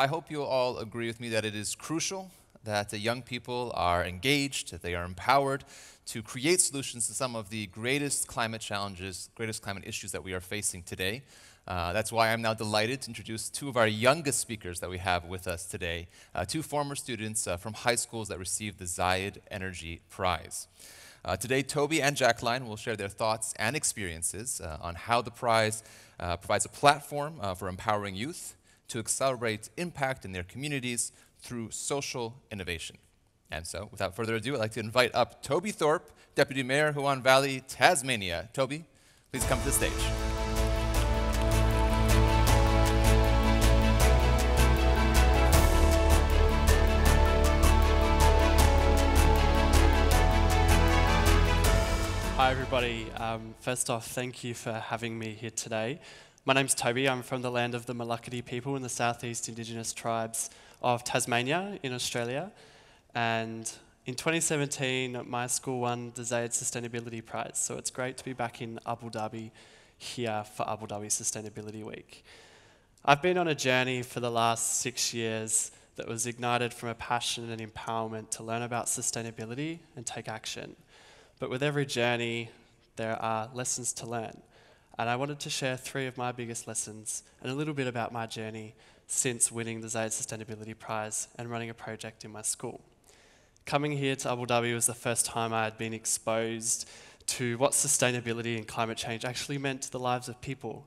I hope you all agree with me that it is crucial that the young people are engaged, that they are empowered to create solutions to some of the greatest climate challenges, greatest climate issues that we are facing today. That's why I'm now delighted to introduce two of our youngest speakers that we have with us today, two former students from high schools that received the Zayed Energy Prize. Today, Toby and Jacqueline will share their thoughts and experiences on how the prize provides a platform for empowering youth to accelerate impact in their communities through social innovation. And so, without further ado, I'd like to invite up Toby Thorpe, Deputy Mayor, Huon Valley, Tasmania. Toby, please come to the stage. Hi everybody. First off, thank you for having me here today. My name's Toby. I'm from the land of the Malakadi people in the Southeast Indigenous tribes of Tasmania in Australia. And in 2017, my school won the Zayed Sustainability Prize. So it's great to be back in Abu Dhabi here for Abu Dhabi Sustainability Week. I've been on a journey for the last 6 years that was ignited from a passion and empowerment to learn about sustainability and take action. But with every journey, there are lessons to learn. And I wanted to share 3 of my biggest lessons and a little bit about my journey since winning the Zayed Sustainability Prize and running a project in my school. Coming here to Abu Dhabi was the first time I had been exposed to what sustainability and climate change actually meant to the lives of people.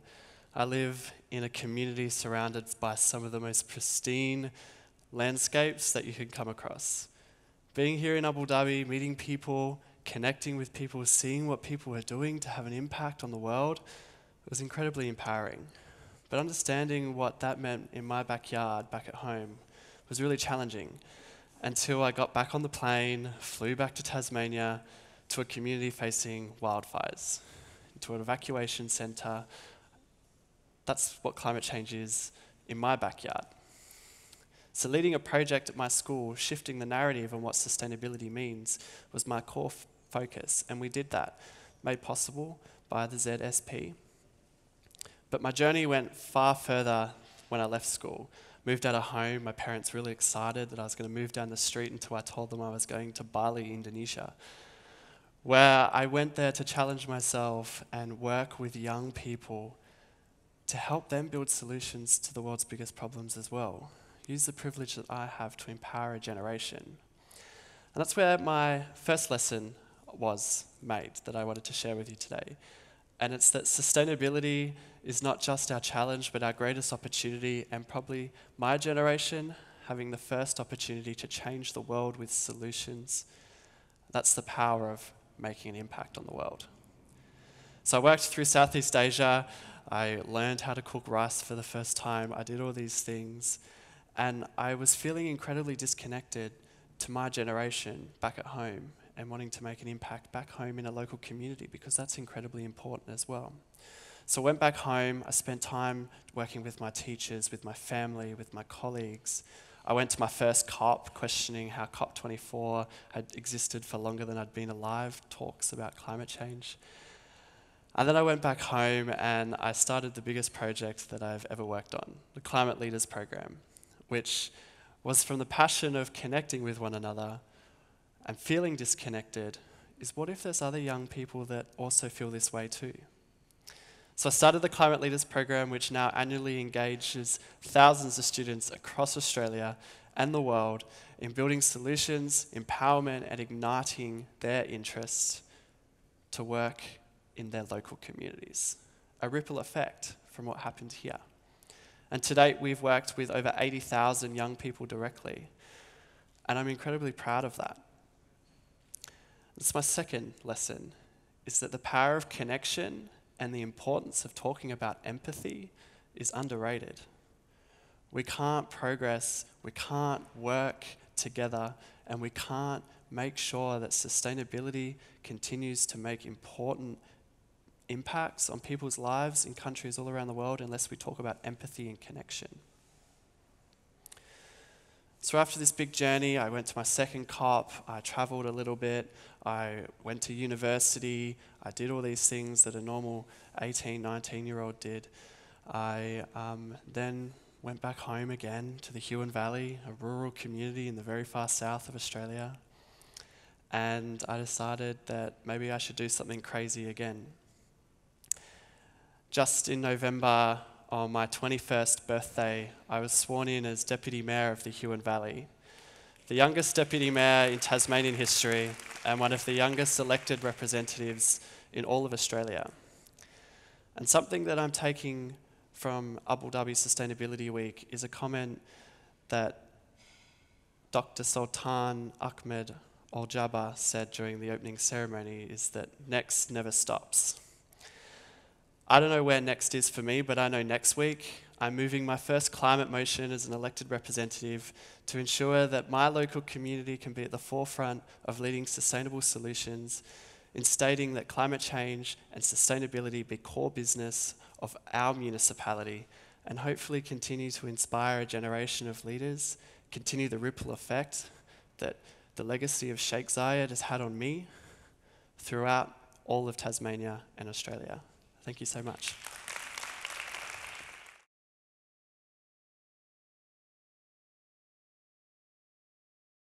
I live in a community surrounded by some of the most pristine landscapes that you can come across. Being here in Abu Dhabi, meeting people, connecting with people, seeing what people are doing to have an impact on the world, it was incredibly empowering. But understanding what that meant in my backyard, back at home, was really challenging until I got back on the plane, flew back to Tasmania to a community facing wildfires, to an evacuation centre. That's what climate change is in my backyard. So leading a project at my school, shifting the narrative on what sustainability means, was my core focus, and we did that, made possible by the ZSP. But my journey went far further when I left school. Moved out of home, my parents really excited that I was going to move down the street until I told them I was going to Bali, Indonesia, where I went there to challenge myself and work with young people to help them build solutions to the world's biggest problems as well. Use the privilege that I have to empower a generation. And that's where my first lesson was made that I wanted to share with you today. And it's that sustainability is not just our challenge, but our greatest opportunity, and probably my generation having the first opportunity to change the world with solutions. That's the power of making an impact on the world. So I worked through Southeast Asia. I learned how to cook rice for the first time. I did all these things. And I was feeling incredibly disconnected to my generation back at home and wanting to make an impact back home in a local community, because that's incredibly important as well. So I went back home. I spent time working with my teachers, with my family, with my colleagues. I went to my first COP, questioning how COP24 had existed for longer than I'd been alive, talks about climate change. And then I went back home and I started the biggest project that I've ever worked on, the Climate Leaders Program, which was from the passion of connecting with one another and feeling disconnected, is what if there's other young people that also feel this way too? So I started the Climate Leaders Program, which now annually engages thousands of students across Australia and the world in building solutions, empowerment, and igniting their interests to work in their local communities. A ripple effect from what happened here. And to date, we've worked with over 80,000 young people directly. And I'm incredibly proud of that. That's my second lesson, is that the power of connection and the importance of talking about empathy is underrated. We can't progress, we can't work together, and we can't make sure that sustainability continues to make important impacts on people's lives in countries all around the world unless we talk about empathy and connection. So after this big journey, I went to my second COP, I traveled a little bit, I went to university, I did all these things that a normal 18, 19-year-old did. I then went back home again to the Huon Valley, a rural community in the very far south of Australia. And I decided that maybe I should do something crazy again. Just in November, on my 21st birthday, I was sworn in as Deputy Mayor of the Huon Valley, the youngest Deputy Mayor in Tasmanian history and one of the youngest elected representatives in all of Australia. And something that I'm taking from Abu Dhabi Sustainability Week is a comment that Dr. Sultan Ahmed Al-Jaber said during the opening ceremony, is that next never stops. I don't know where next is for me, but I know next week I'm moving my first climate motion as an elected representative to ensure that my local community can be at the forefront of leading sustainable solutions, in stating that climate change and sustainability be core business of our municipality, and hopefully continue to inspire a generation of leaders, continue the ripple effect that the legacy of Sheikh Zayed has had on me throughout all of Tasmania and Australia. Thank you so much.